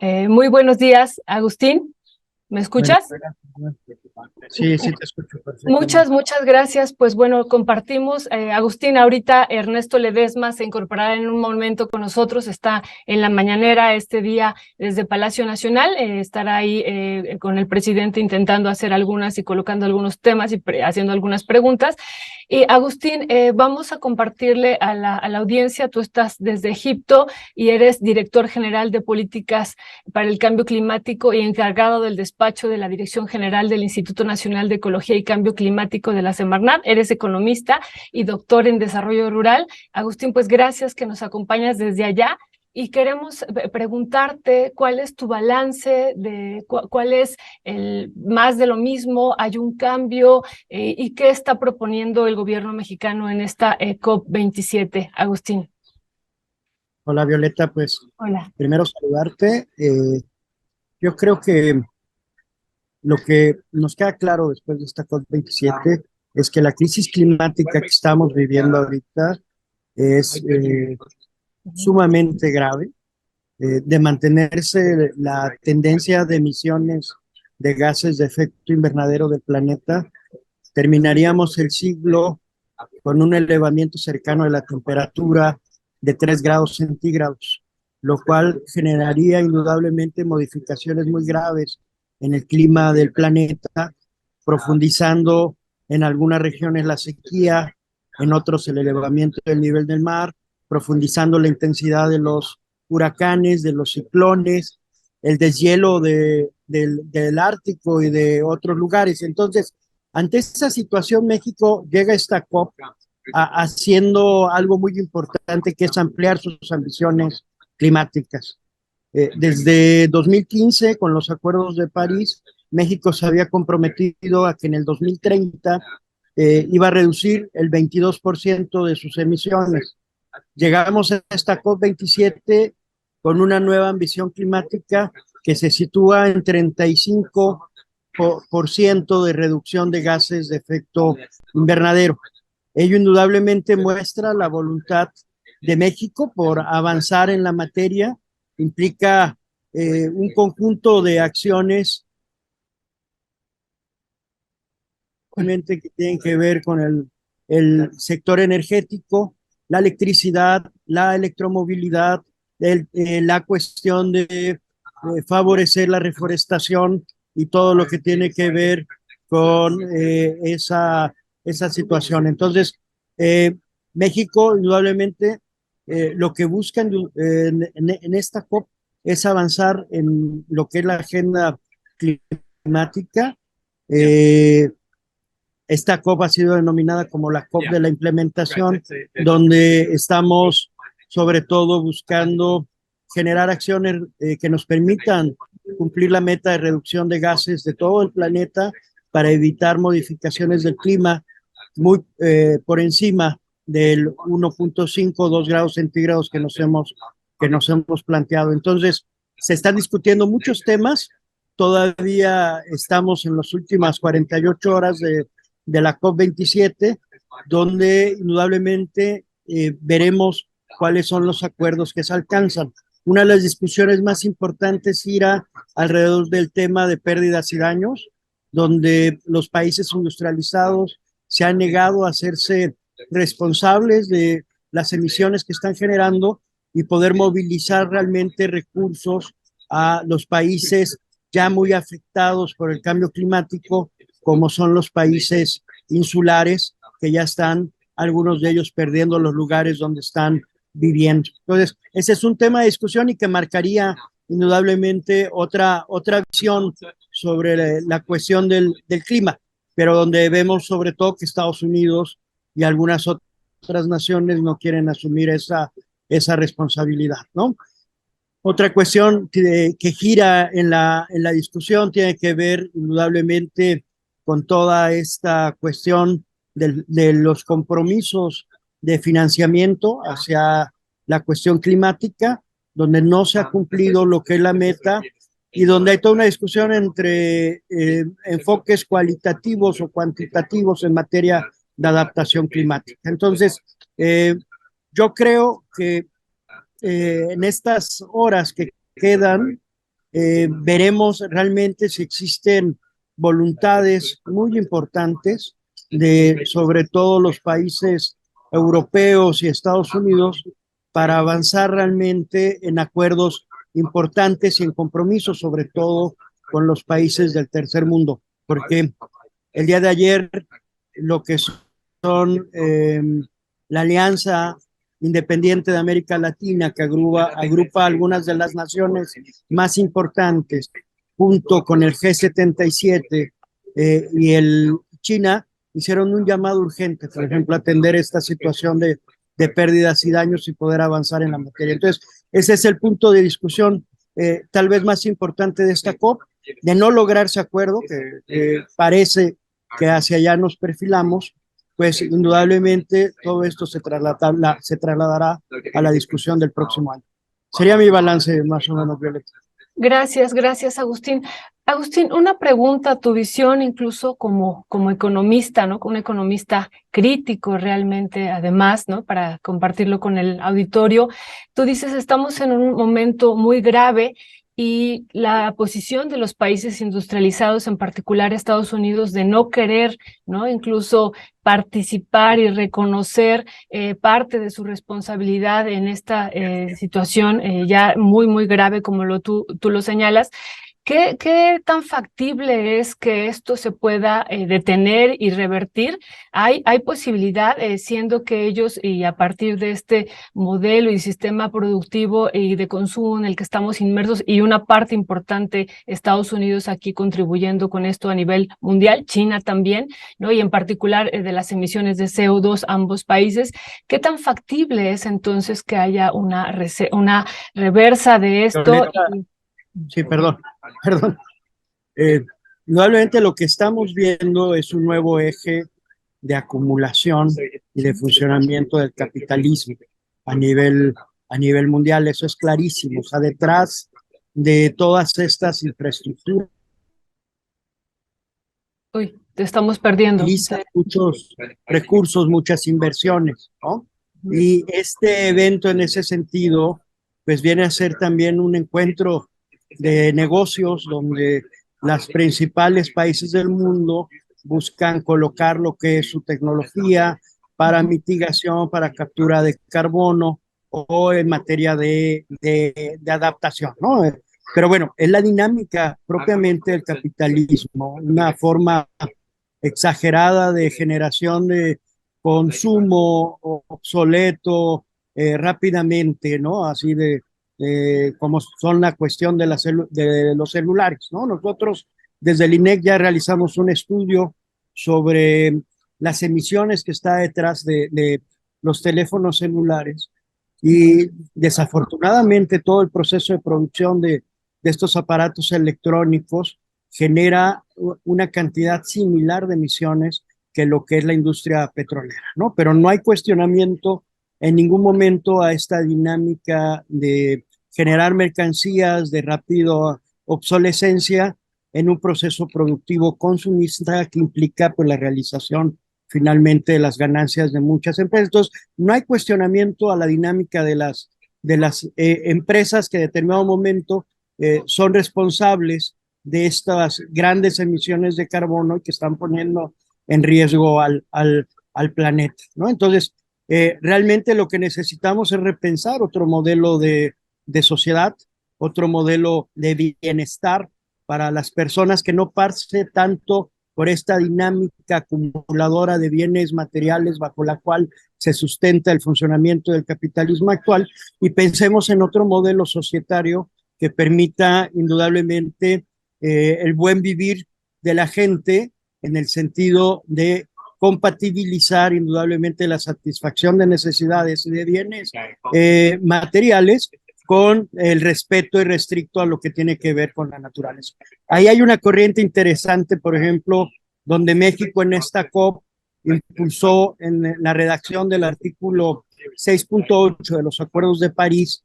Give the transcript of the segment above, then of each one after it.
Muy buenos días, Agustín. ¿Me Bueno, escuchas? sí, sí te escucho perfectamente. Muchas gracias. Pues bueno, compartimos. Agustín, ahorita Ernesto Ledesma se incorporará en un momento con nosotros. Está en la mañanera este día desde Palacio Nacional. Estará ahí con el presidente intentando hacer algunas y colocando algunos temas y haciendo algunas preguntas. Y Agustín, vamos a compartirle a la audiencia. Tú estás desde Egipto y eres director general de políticas para el cambio climático y encargado del despacho de la Dirección General del Instituto Nacional de Ecología y Cambio Climático de la Semarnat. Eres economista y doctor en desarrollo rural. Agustín, pues gracias que nos acompañas desde allá. Y queremos preguntarte cuál es tu balance, cuál es el más de lo mismo, hay un cambio, y qué está proponiendo el gobierno mexicano en esta COP27, Agustín. Hola Violeta, pues Hola. primero saludarte. Yo creo que lo que nos queda claro después de esta COP27 es que la crisis climática que estamos viviendo ahorita es sumamente grave. De mantenerse la tendencia de emisiones de gases de efecto invernadero del planeta, terminaríamos el siglo con un elevamiento cercano de la temperatura de 3 grados centígrados, lo cual generaría indudablemente modificaciones muy graves en el clima del planeta, profundizando en algunas regiones la sequía, en otros el elevamiento del nivel del mar, profundizando la intensidad de los huracanes, de los ciclones, el deshielo del Ártico y de otros lugares. Entonces, ante esta situación, México llega a esta COP haciendo algo muy importante, que es ampliar sus ambiciones climáticas. Desde 2015, con los acuerdos de París, México se había comprometido a que en el 2030 iba a reducir el 22% de sus emisiones. Llegamos a esta COP27 con una nueva ambición climática que se sitúa en 35% de reducción de gases de efecto invernadero. Ello indudablemente muestra la voluntad de México por avanzar en la materia, implica un conjunto de acciones que tienen que ver con el sector energético, la electricidad, la electromovilidad, la cuestión de favorecer la reforestación y todo lo que tiene que ver con esa situación. Entonces, eh, México, indudablemente, lo que busca en esta COP es avanzar en lo que es la agenda climática. Eh, Esta COP ha sido denominada como la COP de la implementación, donde estamos sobre todo buscando generar acciones que nos permitan cumplir la meta de reducción de gases de todo el planeta para evitar modificaciones del clima muy por encima del 1.5 2 grados centígrados que nos hemos planteado. Entonces, se están discutiendo muchos temas. Todavía estamos en las últimas 48 horas de la COP27, donde indudablemente veremos cuáles son los acuerdos que se alcanzan. Una de las discusiones más importantes irá alrededor del tema de pérdidas y daños, donde los países industrializados se han negado a hacerse responsables de las emisiones que están generando y poder movilizar realmente recursos a los países ya muy afectados por el cambio climático, como son los países insulares, que ya están algunos de ellos perdiendo los lugares donde están viviendo. Entonces, ese es un tema de discusión y que marcaría indudablemente otra visión sobre la cuestión del clima, pero donde vemos sobre todo que Estados Unidos y algunas otras naciones no quieren asumir esa responsabilidad, ¿no? Otra cuestión que gira en la discusión tiene que ver indudablemente con toda esta cuestión de los compromisos de financiamiento hacia la cuestión climática, donde no se ha cumplido lo que es la meta y donde hay toda una discusión entre enfoques cualitativos o cuantitativos en materia de adaptación climática. Entonces, yo creo que en estas horas que quedan, veremos realmente si existen voluntades muy importantes de sobre todo los países europeos y Estados Unidos para avanzar realmente en acuerdos importantes y en compromisos, sobre todo con los países del tercer mundo, porque el día de ayer lo que son la Alianza Independiente de América Latina, que agrupa algunas de las naciones más importantes, junto con el G77 y el China, hicieron un llamado urgente, por ejemplo, atender esta situación de pérdidas y daños y poder avanzar en la materia. Entonces, ese es el punto de discusión tal vez más importante de esta COP, de no lograrse acuerdo, que parece que hacia allá nos perfilamos, pues indudablemente todo esto se trasladará a la discusión del próximo año. Sería mi balance más o menos, Violeta. Gracias, gracias, Agustín. Agustín, una pregunta, tu visión incluso como economista, ¿no? Como un economista crítico realmente, además, ¿no? Para compartirlo con el auditorio. Tú dices, estamos en un momento muy grave y la posición de los países industrializados, en particular Estados Unidos, de no querer, ¿no? Incluso participar y reconocer parte de su responsabilidad en esta situación ya muy, muy grave como tú lo señalas. ¿Qué tan factible es que esto se pueda detener y revertir? ¿Hay posibilidad, siendo que ellos, y a partir de este modelo y sistema productivo y de consumo en el que estamos inmersos, y una parte importante, Estados Unidos aquí contribuyendo con esto a nivel mundial, China también, ¿no? Y en particular de las emisiones de CO2, ambos países, ¿qué tan factible es entonces que haya una reversa de esto? Sí, perdón. Eh, Indudablemente lo que estamos viendo es un nuevo eje de acumulación y de funcionamiento del capitalismo a nivel, a nivel mundial. Eso es clarísimo. O sea, detrás de todas estas infraestructuras Uy, te estamos perdiendo. utiliza muchos recursos, muchas inversiones, ¿no? Y este evento en ese sentido, pues viene a ser también un encuentro de negocios donde los principales países del mundo buscan colocar lo que es su tecnología para mitigación, para captura de carbono o en materia de adaptación, ¿no? Pero bueno, es la dinámica propiamente del capitalismo, una forma exagerada de generación de consumo obsoleto rápidamente, ¿no? Así como son la cuestión de los celulares, ¿no? Nosotros desde el INEC ya realizamos un estudio sobre las emisiones que está detrás de los teléfonos celulares y desafortunadamente todo el proceso de producción de estos aparatos electrónicos genera una cantidad similar de emisiones que lo que es la industria petrolera, ¿no? Pero no hay cuestionamiento en ningún momento a esta dinámica de generar mercancías de rápido obsolescencia en un proceso productivo consumista que implica pues la realización finalmente de las ganancias de muchas empresas. Entonces, no hay cuestionamiento a la dinámica de las empresas que en determinado momento son responsables de estas grandes emisiones de carbono y que están poniendo en riesgo al planeta, ¿no? Entonces, realmente lo que necesitamos es repensar otro modelo de sociedad, otro modelo de bienestar para las personas que no pase tanto por esta dinámica acumuladora de bienes materiales bajo la cual se sustenta el funcionamiento del capitalismo actual y pensemos en otro modelo societario que permita indudablemente el buen vivir de la gente en el sentido de compatibilizar indudablemente la satisfacción de necesidades y de bienes materiales con el respeto irrestricto a lo que tiene que ver con la naturaleza. Ahí hay una corriente interesante, por ejemplo, donde México en esta COP impulsó en la redacción del artículo 6.8 de los Acuerdos de París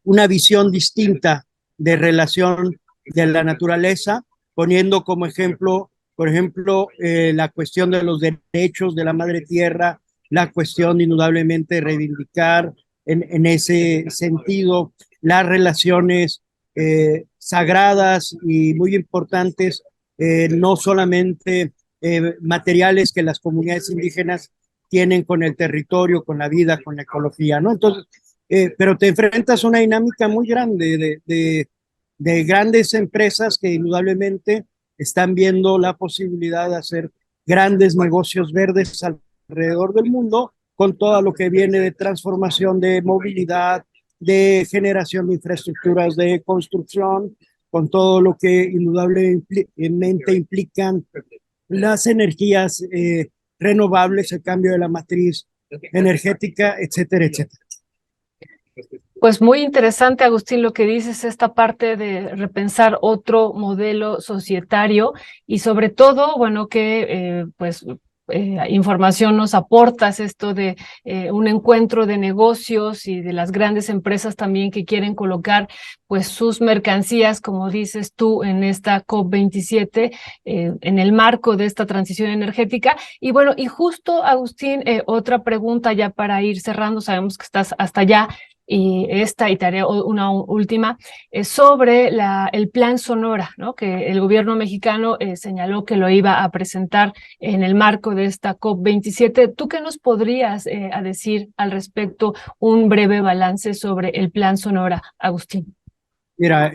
una visión distinta de relación de la naturaleza, poniendo como ejemplo, por ejemplo, la cuestión de los derechos de la madre tierra, la cuestión de indudablemente reivindicar en ese sentido las relaciones sagradas y muy importantes, no solamente materiales que las comunidades indígenas tienen con el territorio, con la vida, con la ecología, ¿no? Entonces, pero te enfrentas a una dinámica muy grande de grandes empresas que indudablemente están viendo la posibilidad de hacer grandes negocios verdes alrededor del mundo con todo lo que viene de transformación de movilidad, de generación de infraestructuras de construcción, con todo lo que indudablemente implican las energías renovables, el cambio de la matriz energética, etcétera, etcétera. Pues muy interesante, Agustín, lo que dices, esta parte de repensar otro modelo societario y sobre todo, bueno, que información nos aportas esto de un encuentro de negocios y de las grandes empresas también que quieren colocar pues sus mercancías, como dices tú, en esta COP27, en el marco de esta transición energética. Y bueno, y justo, Agustín, otra pregunta ya para ir cerrando, sabemos que estás hasta allá. Y te haré una última, sobre el plan Sonora, ¿no? Que el gobierno mexicano señaló que lo iba a presentar en el marco de esta COP27. ¿Tú qué nos podrías decir al respecto? Un breve balance sobre el plan Sonora, Agustín. Mira,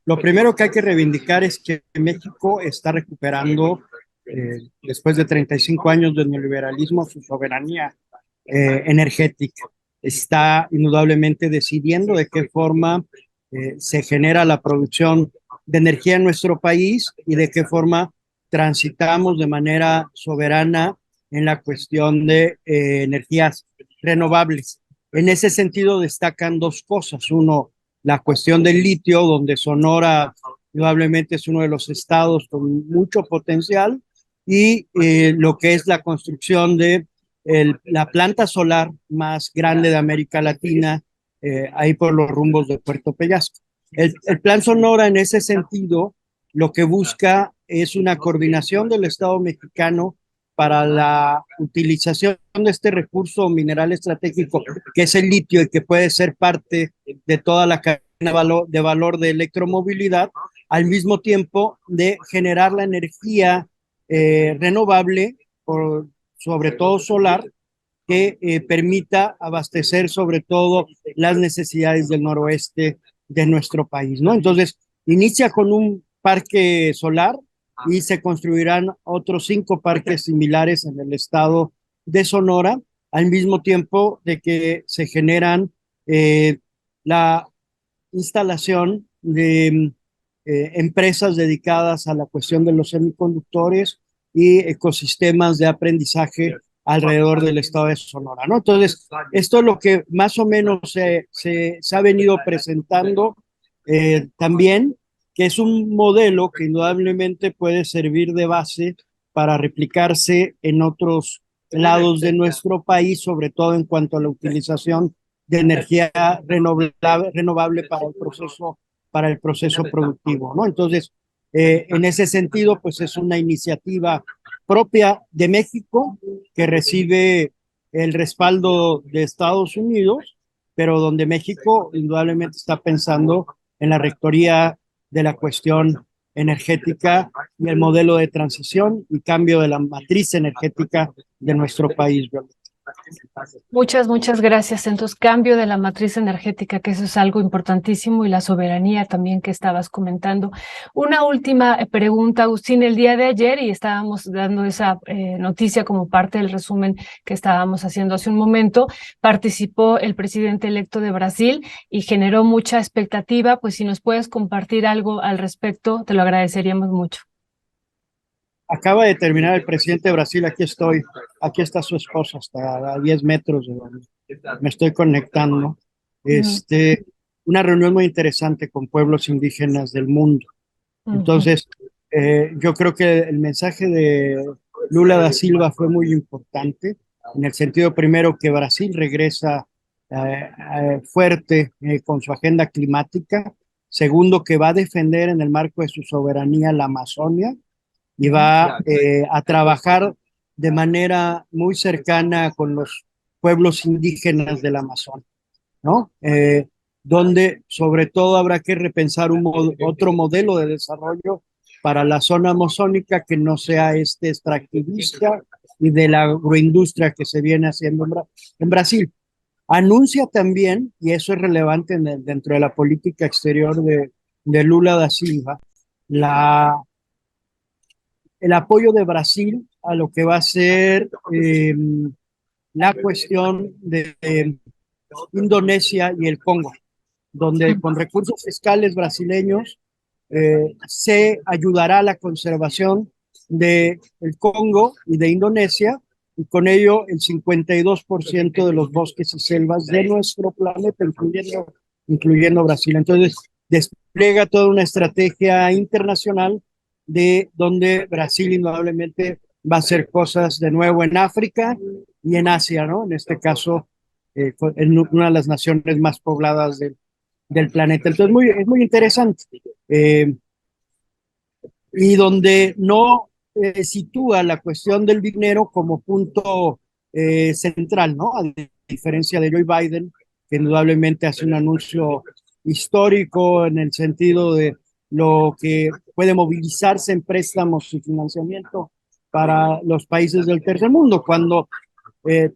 lo primero que hay que reivindicar es que México está recuperando, después de 35 años de neoliberalismo, su soberanía energética. Está indudablemente decidiendo de qué forma se genera la producción de energía en nuestro país y de qué forma transitamos de manera soberana en la cuestión de energías renovables. En ese sentido destacan dos cosas. Uno, la cuestión del litio, donde Sonora probablemente es uno de los estados con mucho potencial, y lo que es la construcción de la planta solar más grande de América Latina, ahí por los rumbos de Puerto Peñasco. El plan Sonora en ese sentido lo que busca es una coordinación del Estado mexicano para la utilización de este recurso mineral estratégico que es el litio y que puede ser parte de toda la cadena de valor de electromovilidad, al mismo tiempo de generar la energía renovable, sobre todo solar, que permita abastecer sobre todo las necesidades del noroeste de nuestro país, ¿no? Entonces, inicia con un parque solar y se construirán otros 5 parques similares en el estado de Sonora, al mismo tiempo de que se generan la instalación de empresas dedicadas a la cuestión de los semiconductores y ecosistemas de aprendizaje alrededor del estado de Sonora, ¿no? Entonces, esto es lo que más o menos se ha venido presentando también, que es un modelo que indudablemente puede servir de base para replicarse en otros lados de nuestro país, sobre todo en cuanto a la utilización de energía renovable para el proceso productivo, ¿no? Entonces, en ese sentido, pues es una iniciativa propia de México que recibe el respaldo de Estados Unidos, pero donde México indudablemente está pensando en la rectoría de la cuestión energética y el modelo de transición y cambio de la matriz energética de nuestro país. Muchas gracias. Entonces, cambio de la matriz energética, que eso es algo importantísimo, y la soberanía también que estabas comentando. Una última pregunta, Agustín. El día de ayer, y estábamos dando esa noticia como parte del resumen que estábamos haciendo hace un momento, participó el presidente electo de Brasil y generó mucha expectativa. Pues si nos puedes compartir algo al respecto, te lo agradeceríamos mucho. Acaba de terminar el presidente de Brasil, aquí estoy, aquí está su esposa, hasta a 10 metros de donde me estoy conectando. Una reunión muy interesante con pueblos indígenas del mundo. Entonces, yo creo que el mensaje de Lula da Silva fue muy importante, en el sentido primero que Brasil regresa fuerte con su agenda climática, segundo que va a defender en el marco de su soberanía la Amazonia, y va a trabajar de manera muy cercana con los pueblos indígenas del Amazonas, ¿no? donde sobre todo habrá que repensar otro modelo de desarrollo para la zona amazónica que no sea este extractivista y de la agroindustria que se viene haciendo en Brasil. Anuncia también, y eso es relevante dentro de la política exterior de Lula da Silva, el apoyo de Brasil a lo que va a ser la cuestión de Indonesia y el Congo, donde con recursos fiscales brasileños se ayudará a la conservación del Congo y de Indonesia, y con ello el 52% de los bosques y selvas de nuestro planeta, incluyendo Brasil. Entonces, despliega toda una estrategia internacional de donde Brasil indudablemente va a hacer cosas de nuevo en África y en Asia, ¿no? En este caso, en una de las naciones más pobladas del planeta. Entonces, es muy interesante. Y donde no sitúa la cuestión del dinero como punto central, ¿no? A diferencia de Joe Biden, que indudablemente hace un anuncio histórico en el sentido de lo que puede movilizarse en préstamos y financiamiento para los países del tercer mundo, cuando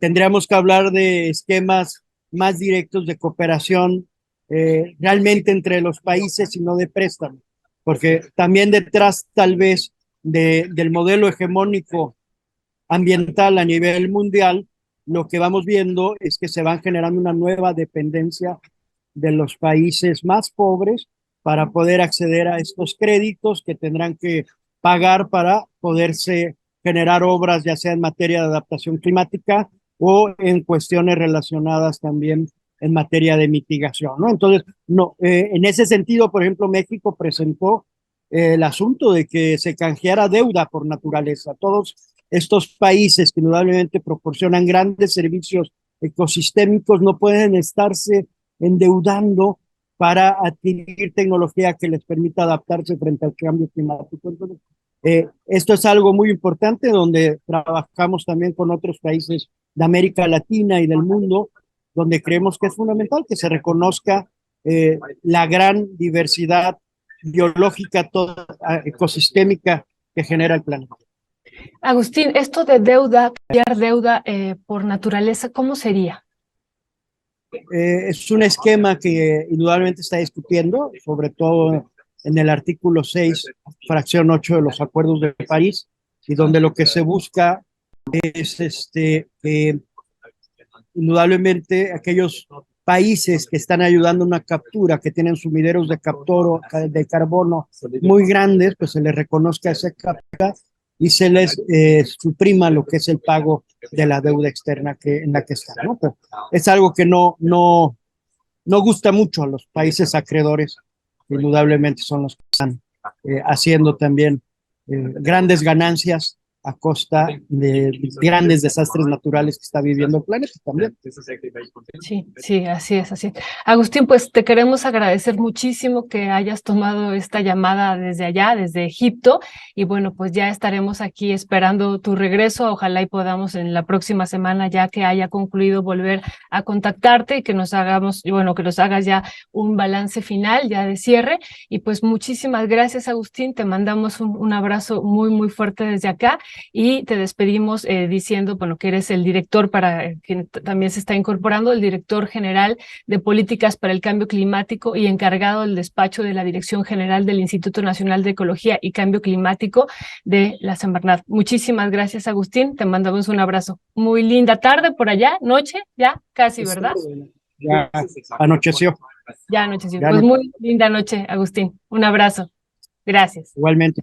tendríamos que hablar de esquemas más directos de cooperación realmente entre los países y no de préstamo, porque también detrás tal vez del modelo hegemónico ambiental a nivel mundial, lo que vamos viendo es que se van generando una nueva dependencia de los países más pobres para poder acceder a estos créditos que tendrán que pagar para poderse generar obras, ya sea en materia de adaptación climática o en cuestiones relacionadas también en materia de mitigación, ¿no? Entonces, no, en ese sentido, por ejemplo, México presentó el asunto de que se canjeara deuda por naturaleza. Todos estos países que indudablemente proporcionan grandes servicios ecosistémicos no pueden estarse endeudando para adquirir tecnología que les permita adaptarse frente al cambio climático. Entonces, esto es algo muy importante donde trabajamos también con otros países de América Latina y del mundo, donde creemos que es fundamental que se reconozca la gran diversidad biológica, toda, ecosistémica que genera el planeta. Agustín, esto de deuda, cambiar deuda por naturaleza, ¿cómo sería? Es un esquema que indudablemente está discutiendo, sobre todo en el artículo 6, fracción 8 de los Acuerdos de París, y donde lo que se busca es indudablemente aquellos países que están ayudando a una captura, que tienen sumideros de carbono muy grandes, pues se les reconozca esa captura y se les suprima lo que es el pago de la deuda externa en la que están, ¿no? Pero es algo que no gusta mucho a los países acreedores, que indudablemente son los que están haciendo también grandes ganancias a costa de grandes desastres naturales que está viviendo el planeta también. Sí, sí, así es, así es. Agustín, pues te queremos agradecer muchísimo que hayas tomado esta llamada desde allá, desde Egipto, y bueno, pues ya estaremos aquí esperando tu regreso. Ojalá y podamos en la próxima semana, ya que haya concluido, volver a contactarte y que nos hagamos, bueno, que nos hagas ya un balance final, ya de cierre. Y pues muchísimas gracias, Agustín. Te mandamos un abrazo muy, muy fuerte desde acá. Y te despedimos diciendo, bueno, que eres el director que también se está incorporando, el director general de Políticas para el Cambio Climático y encargado del despacho de la Dirección General del Instituto Nacional de Ecología y Cambio Climático de la Semarnat. Muchísimas gracias, Agustín. Te mandamos un abrazo. Muy linda tarde por allá, noche, ya casi, ¿verdad? Ya anocheció. Ya anocheció. Pues muy linda noche, Agustín. Un abrazo. Gracias. Igualmente.